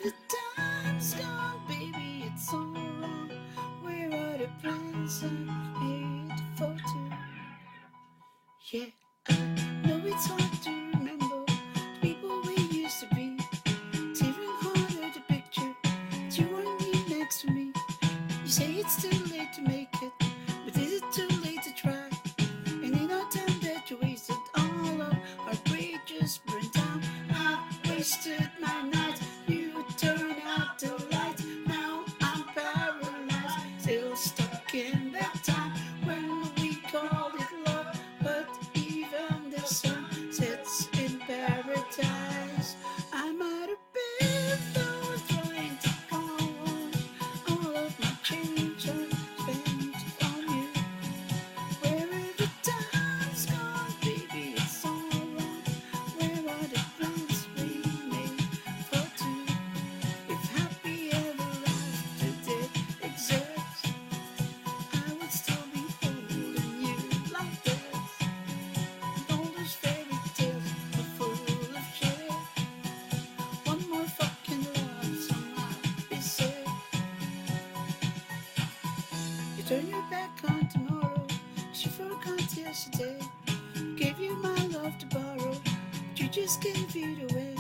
the time's gone, baby, it's all wrong. Where are the plans I made for two? Yeah, I know it's hard to remember the people we used to be. It's even harder to picture that you weren't here next to me. You say it's too late to make it, but is it too late to try? And in our time that you wasted, all of our bridges burned down. I wasted my nights, you turn out the lights. Now I'm paralyzed, still stuck in that time when we called it love. But even the sun sets in paradise. I'm out of bed, though, trying to call on. All of my change I spent on you. Where are the times gone, baby? It's all wrong. Where are the plans we made for two? If happy ever after did exist, I would still be holding you like this. All those fairy tales are full of shit. One more fucking love song I'll be sick. You turn your back on tomorrow, 'cause you forgot yesterday. Gave you my love to borrow, but you just gave it away.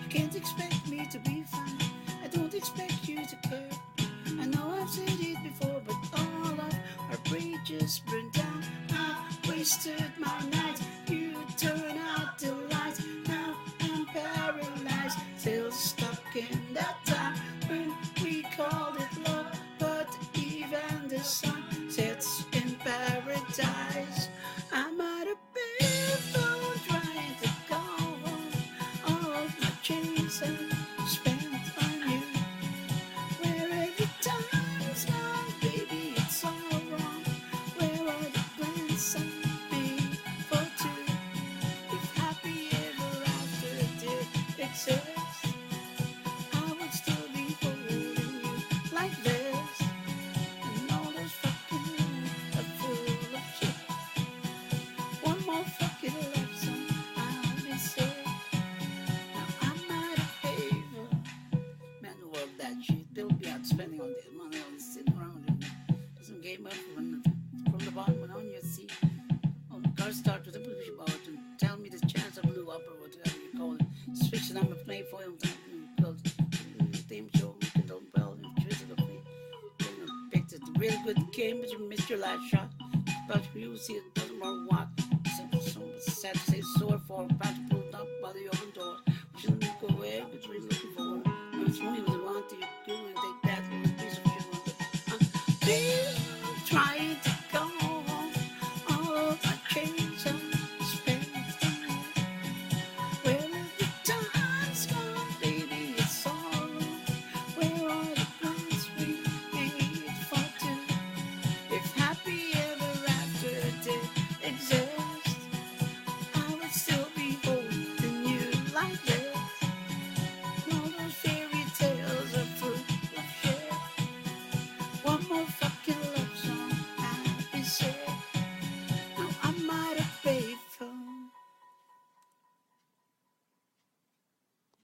You can't expect me to be fine, I don't expect you to care. I know I've said it before, but all of our bridges burned down. I wasted my nights, you turn out the lights. Now I'm paralyzed, still stuck in that time when we called it love. But even the sun sets in paradise. I'm out of bed, though, trying to go home. All of my chains I spent on you. Where are the times gone, baby? It's all wrong. Where are the plans I made for two? If happy ever after did exist, I would still be holding you like this. And all those fucking lies are full of shit. One more fucking love song, I'll be sick. Now I'm out of favor. Man who wrote that shit, they'll be out spending all their money on sitting around and some game up from the bottom and on your seat. Oh, the car starts with a push about and tell me the chance I blew up or whatever you call it. Switch the number, play for him, called theme show, don't well, and visit of me. Picked it, really good game, but you missed your last shot. But you see it doesn't matter what. So sad to say, sore for about to pull up by the open door. Shouldn't go away, but really looking for one. It's only